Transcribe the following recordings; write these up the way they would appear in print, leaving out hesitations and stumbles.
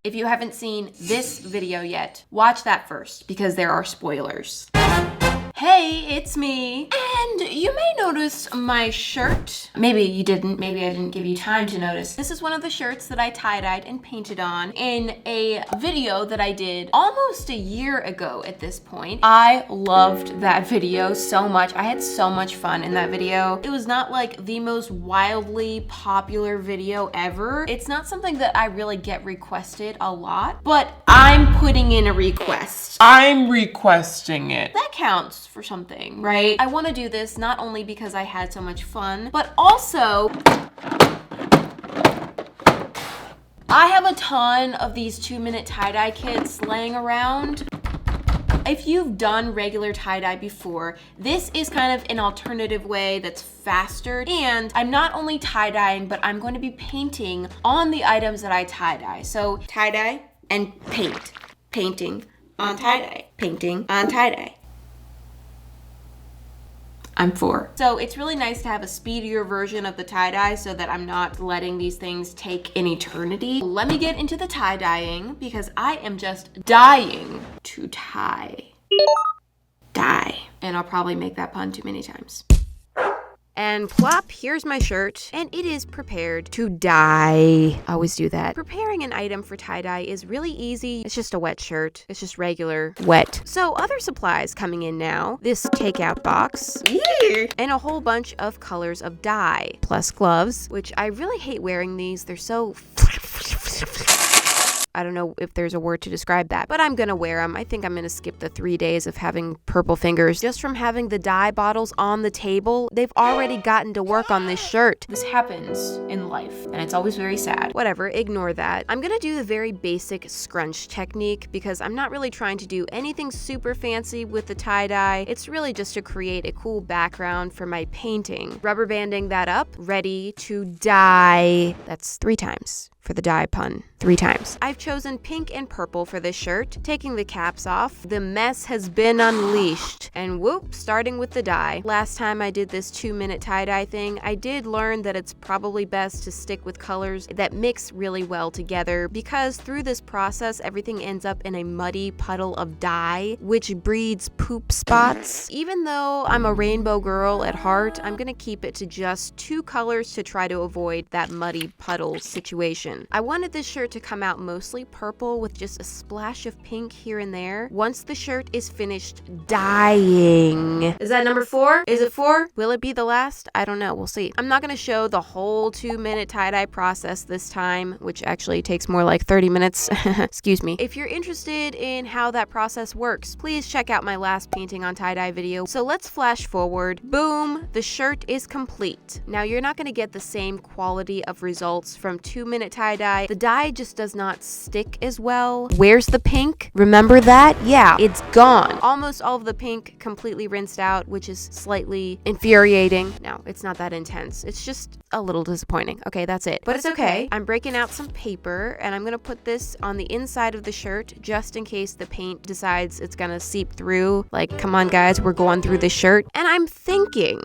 If you haven't seen this video yet, watch that first because there are spoilers. Hey, it's me. And you may notice my shirt. Maybe you didn't. Maybe I didn't give you time to notice. This is one of the shirts that I tie-dyed and painted on in a video that I did almost a year ago at this point. I loved that video so much. I had so much fun in that video. It was not like the most wildly popular video ever. It's not something that I really get requested a lot, but I'm putting in a request. I'm requesting it. That counts for something, right? I want to do this not only because I had so much fun, but also I have a ton of these 2-minute tie-dye kits laying around. If you've done regular tie-dye before, this is kind of an alternative way that's faster. And I'm not only tie-dyeing, but I'm going to be painting on the items that I tie-dye. So tie-dye and paint. Painting on tie-dye. Painting on tie-dye. I'm 4. So it's really nice to have a speedier version of the tie-dye so that I'm not letting these things take an eternity. Let me get into the tie-dyeing because I am just dying to tie. Dye. And I'll probably make that pun too many times. And plop, here's my shirt, and it is prepared to dye. I always do that. Preparing an item for tie-dye is really easy. It's just a wet shirt. It's just regular wet. So other supplies coming in now. This takeout box. And a whole bunch of colors of dye. Plus gloves, which I really hate wearing these. They're so... I don't know if there's a word to describe that, but I'm gonna wear them. I think I'm gonna skip the 3 days of having purple fingers. Just from having the dye bottles on the table, they've already gotten to work on this shirt. This happens in life, and it's always very sad. Whatever, ignore that. I'm gonna do the very basic scrunch technique because I'm not really trying to do anything super fancy with the tie-dye. It's really just to create a cool background for my painting. Rubber banding that up, ready to dye. That's 3 times. For the dye pun, 3 times. I've chosen pink and purple for this shirt. Taking the caps off, the mess has been unleashed. And whoop, starting with the dye. Last time I did this 2-minute tie-dye thing, I did learn that it's probably best to stick with colors that mix really well together because through this process, everything ends up in a muddy puddle of dye, which breeds poop spots. Even though I'm a rainbow girl at heart, I'm gonna keep it to just 2 colors to try to avoid that muddy puddle situation. I wanted this shirt to come out mostly purple with just a splash of pink here and there. Once the shirt is finished dyeing. Is that number 4? Is it 4? Will it be the last? I don't know. We'll see. I'm not going to show the whole 2-minute tie-dye process this time, which actually takes more like 30 minutes. Excuse me. If you're interested in how that process works, please check out my last painting on tie-dye video. So let's flash forward. Boom! The shirt is complete. Now you're not going to get the same quality of results from 2-minute tie-dye. The dye just does not stick as well. Where's the pink? Remember that? Yeah, it's gone. Almost all of the pink completely rinsed out, which is slightly infuriating. No, it's not that intense. It's just a little disappointing. Okay, that's it. But it's okay. I'm breaking out some paper and I'm gonna put this on the inside of the shirt just in case the paint decides it's gonna seep through. Like, come on guys, we're going through this shirt. And I'm thinking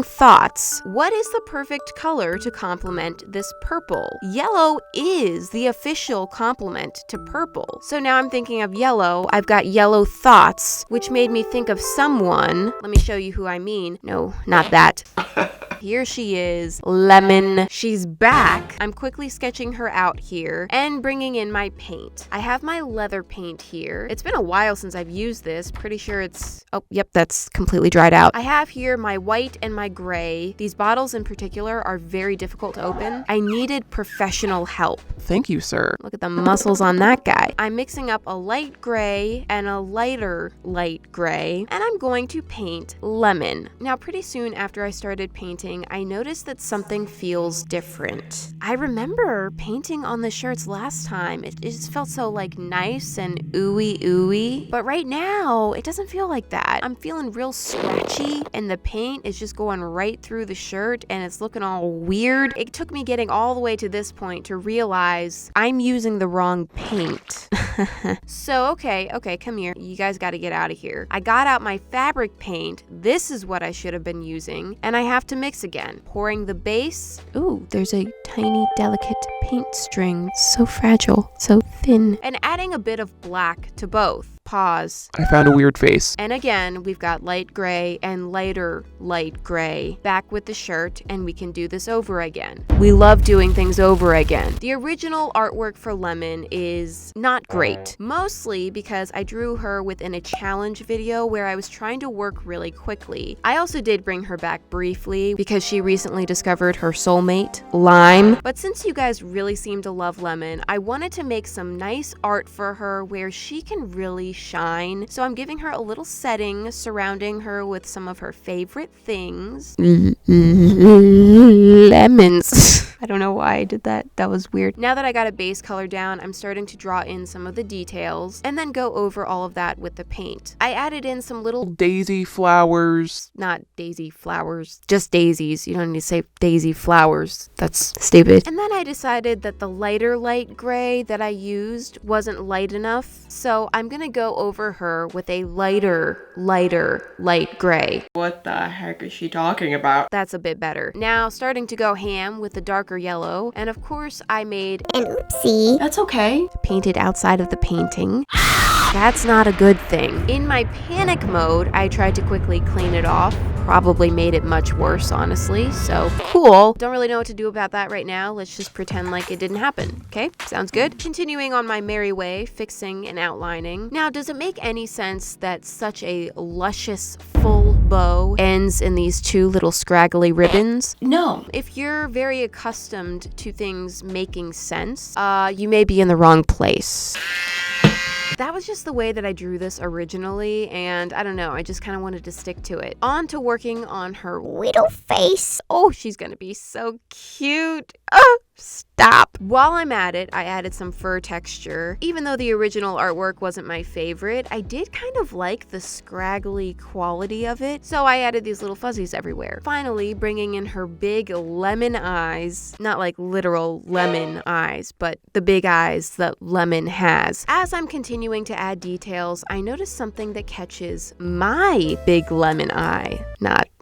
thoughts. What is the perfect color to complement this purple? Yellow is the official complement to purple. So now I'm thinking of yellow. I've got yellow thoughts, which made me think of someone. Let me show you who I mean. No, not that. Here she is, Lemon. She's back. I'm quickly sketching her out here and bringing in my paint. I have my leather paint here. It's been a while since I've used this. Pretty sure it's, oh, yep, that's completely dried out. I have here my white and my gray. These bottles in particular are very difficult to open. I needed professional help. Thank you, sir. Look at the muscles on that guy. I'm mixing up a light gray and a lighter light gray, and I'm going to paint Lemon. Now, pretty soon after I started painting, I noticed that something feels different. I remember painting on the shirts last time. It just felt so like nice and ooey, but right now it doesn't feel like that. I'm feeling real scratchy and the paint is just going right through the shirt and it's looking all weird. It took me getting all the way to this point to realize guys, I'm using the wrong paint. So, okay, come here. You guys got to get out of here. I got out my fabric paint. This is what I should have been using. And I have to mix again. Pouring the base. Ooh, there's a tiny, delicate paint string. So fragile, so thin. And adding a bit of black to both. Pause. I found a weird face. And again, we've got light gray and lighter light gray. Back with the shirt, and we can do this over again. We love doing things over again. The original artwork for Lemon is not great, mostly because I drew her within a challenge video where I was trying to work really quickly. I also did bring her back briefly because she recently discovered her soulmate, Lime. But since you guys really seem to love Lemon, I wanted to make some nice art for her where she can really shine. So I'm giving her a little setting, surrounding her with some of her favorite things. Lemons. I don't know why I did that. That was weird. Now that I got a base color down, I'm starting to draw in some of the details and then go over all of that with the paint. I added in some little Daisy flowers. Not daisy flowers, just daisies. You don't need to say daisy flowers. That's stupid. And then I decided that the lighter light gray that I used wasn't light enough. So I'm gonna go over her with a lighter light gray. What the heck is she talking about? That's a bit better. Now starting to go ham with the darker yellow. And of course I made an oopsie. That's okay. Painted outside of the painting. That's not a good thing. In my panic mode, I tried to quickly clean it off. Probably made it much worse, honestly. So cool. Don't really know what to do about that right now. Let's just pretend like it didn't happen. Okay, sounds good. Continuing on my merry way, fixing and outlining. Now, does it make any sense that such a luscious full bow ends in these two little scraggly ribbons? No. If you're very accustomed to things making sense, you may be in the wrong place. That was just the way that I drew this originally, and I don't know, I just kind of wanted to stick to it. On to working on her Little face. Oh, she's gonna be so cute. Oh, stop. While I'm at it, I added some fur texture. Even though the original artwork wasn't my favorite, I did kind of like the scraggly quality of it, so I added these little fuzzies everywhere. Finally, bringing in her big lemon eyes. Not like literal lemon eyes, but the big eyes that Lemon has. As I'm continuing to add details, I noticed something that catches my big lemon eye.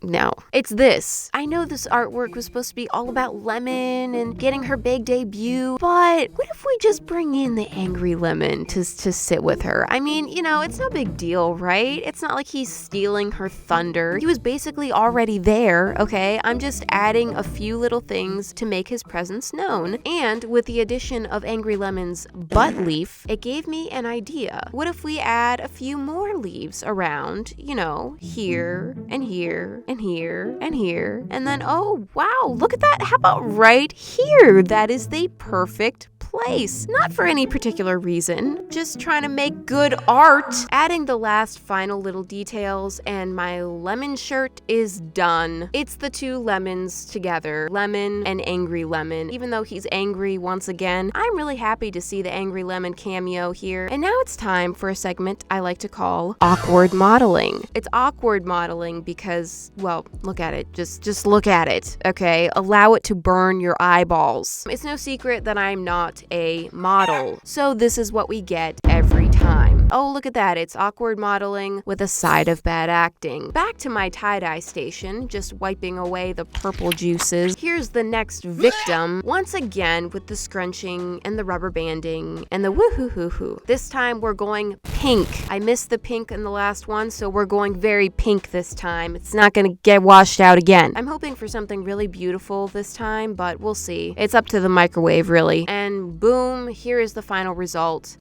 No. It's this. I know this artwork was supposed to be all about Lemon and getting her big debut, but what if we just bring in the angry Lemon to sit with her? I mean, you know, it's no big deal, right? It's not like he's stealing her thunder. He was basically already there, okay? I'm just adding a few little things to make his presence known. And with the addition of Angry Lemon's butt leaf, it gave me an idea. What if we add a few more leaves around, you know, here and here and here and here, and then, oh wow, look at that. How about right here? That is the perfect place. Not for any particular reason, just trying to make good art. Adding the last final little details, and my lemon shirt is done. It's the two lemons together, Lemon and Angry Lemon. Even though he's angry once again, I'm really happy to see the Angry Lemon cameo here. And now it's time for a segment I like to call awkward modeling. It's awkward modeling because, well, look at it. Just look at it, okay? Allow it to burn your eyeballs. It's no secret that I'm not a model, so this is what we get every time. Oh, look at that. It's awkward modeling with a side of bad acting. Back to my tie-dye station, just wiping away the purple juices. Here's the next victim, once again with the scrunching and the rubber banding and the woo-hoo-hoo-hoo. This time we're going pink. I missed the pink in the last one, so we're going very pink this time. It's not gonna get washed out again. I'm hoping for something really beautiful this time, but we'll see. It's up to the microwave, really. And boom, here is the final result.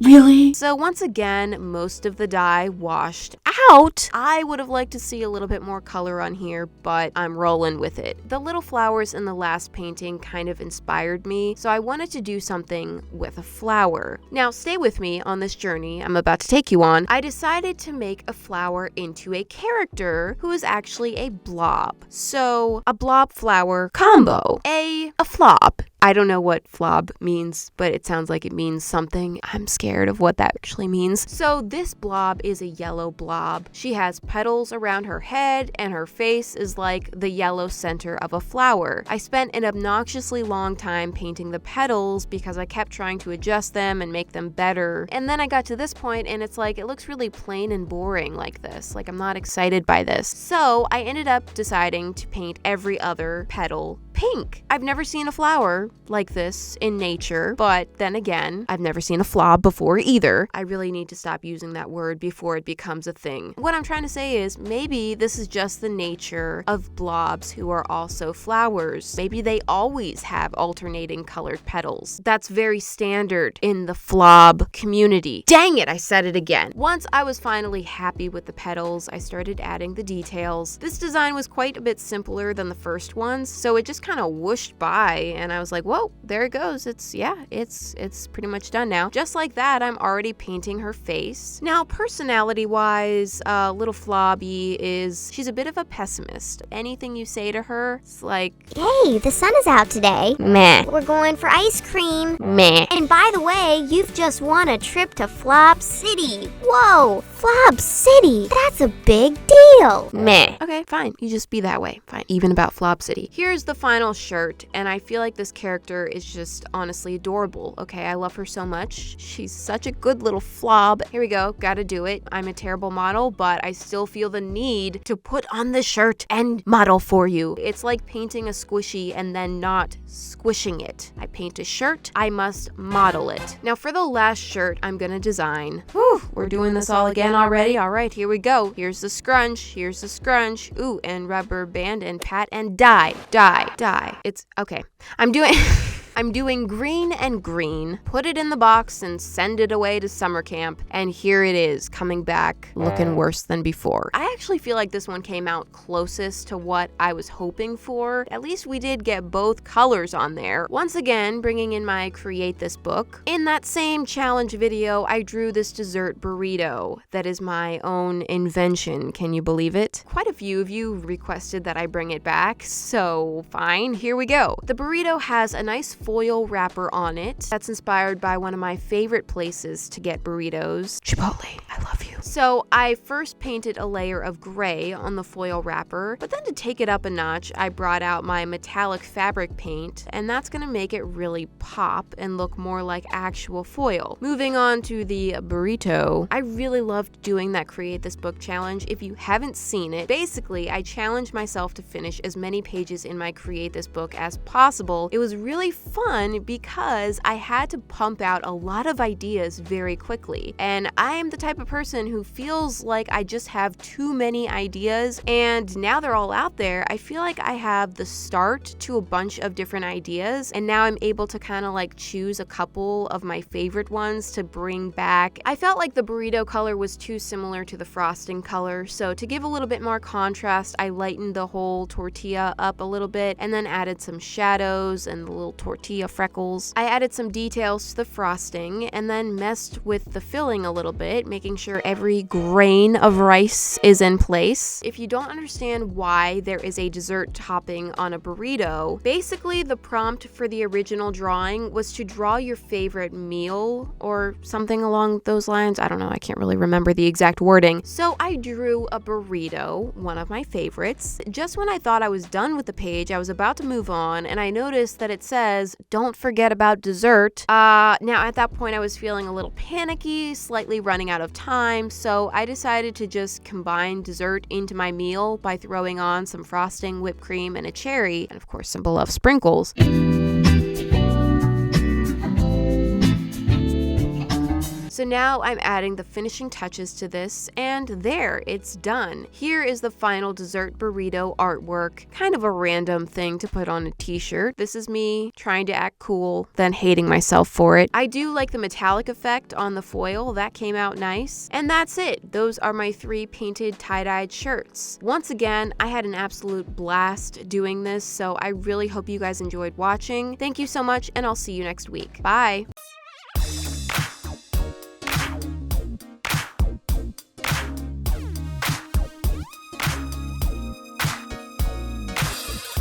Really? So once again, most of the dye washed out. I would have liked to see a little bit more color on here, but I'm rolling with it. The little flowers in the last painting kind of inspired me, so I wanted to do something with a flower. Now, stay with me on this journey I'm about to take you on. I decided to make a flower into a character who is actually a blob. So, a blob flower combo. A flop. I don't know what flob means, but it sounds like it means something. confusing. I'm scared of what that actually means. So this blob is a yellow blob. She has petals around her head and her face is like the yellow center of a flower. I spent an obnoxiously long time painting the petals because I kept trying to adjust them and make them better. And then I got to this point and it's like, it looks really plain and boring like this. Like, I'm not excited by this. So I ended up deciding to paint every other petal pink. I've never seen a flower like this in nature, but then again, I've never seen a flob before either. I really need to stop using that word before it becomes a thing. What I'm trying to say is maybe this is just the nature of blobs who are also flowers. Maybe they always have alternating colored petals. That's very standard in the flob community. Dang it, I said it again. Once I was finally happy with the petals, I started adding the details. This design was quite a bit simpler than the first ones, so it just kind of whooshed by and I was like, whoa, there it goes. It's pretty much done now. Just like that, I'm already painting her face. Now, personality wise, little Flobby she's a bit of a pessimist. Anything you say to her, it's like, Hey, the sun is out today. meh, We're going for ice cream. meh. And by the way, you've just won a trip to Flop City. Whoa, Flop City. That's a big deal. Meh. Okay, fine. You just be that way. Fine. Even about Flop City. Here's the final shirt, and I feel like this character is just honestly adorable. Okay, I love her so much. She's such a good little flob. Here we go. Gotta do it. I'm a terrible model, but I still feel the need to put on the shirt and model for you. It's like painting a squishy and then not squishing it. I paint a shirt, I must model it. Now for the last shirt I'm gonna design. Whew, we're doing this all again already. All right, here we go. Here's the scrunch. Here's the scrunch. Ooh, and rubber band and pat and dye. It's okay. I'm doing green and green, put it in the box and send it away to summer camp, and here it is, coming back looking worse than before. I actually feel like this one came out closest to what I was hoping for. At least we did get both colors on there. Once again, bringing in my Create This book. In that same challenge video, I drew this dessert burrito that is my own invention. Can you believe it? Quite a few of you requested that I bring it back, so fine, here we go. The burrito has a nice foil wrapper on it that's inspired by one of my favorite places to get burritos, Chipotle. I love you. So I first painted a layer of gray on the foil wrapper, but then to take it up a notch, I brought out my metallic fabric paint, and that's gonna make it really pop and look more like actual foil. Moving on to the burrito, I really loved doing that Create This Book challenge. If you haven't seen it, basically I challenged myself to finish as many pages in my Create This Book as possible. It was really fun because I had to pump out a lot of ideas very quickly, and I am the type of person who feels like I just have too many ideas, and now they're all out there, I feel like I have the start to a bunch of different ideas, and now I'm able to kind of like choose a couple of my favorite ones to bring back. I felt like the burrito color was too similar to the frosting color, so to give a little bit more contrast, I lightened the whole tortilla up a little bit and then added some shadows and the little tortilla freckles. I added some details to the frosting and then messed with the filling a little bit, making sure every grain of rice is in place. If you don't understand why there is a dessert topping on a burrito, basically the prompt for the original drawing was to draw your favorite meal or something along those lines. I don't know, I can't really remember the exact wording. So I drew a burrito, one of my favorites. Just when I thought I was done with the page, I was about to move on and I noticed that it says, don't forget about dessert. Now at that point I was feeling a little panicky, slightly running out of time, so I decided to just combine dessert into my meal by throwing on some frosting, whipped cream, and a cherry, and of course some beloved sprinkles. So now I'm adding the finishing touches to this, and there, it's done. Here is the final dessert burrito artwork. Kind of a random thing to put on a t-shirt. This is me trying to act cool, then hating myself for it. I do like the metallic effect on the foil. That came out nice. And that's it. Those are my 3 painted tie-dyed shirts. Once again, I had an absolute blast doing this, so I really hope you guys enjoyed watching. Thank you so much, and I'll see you next week. Bye!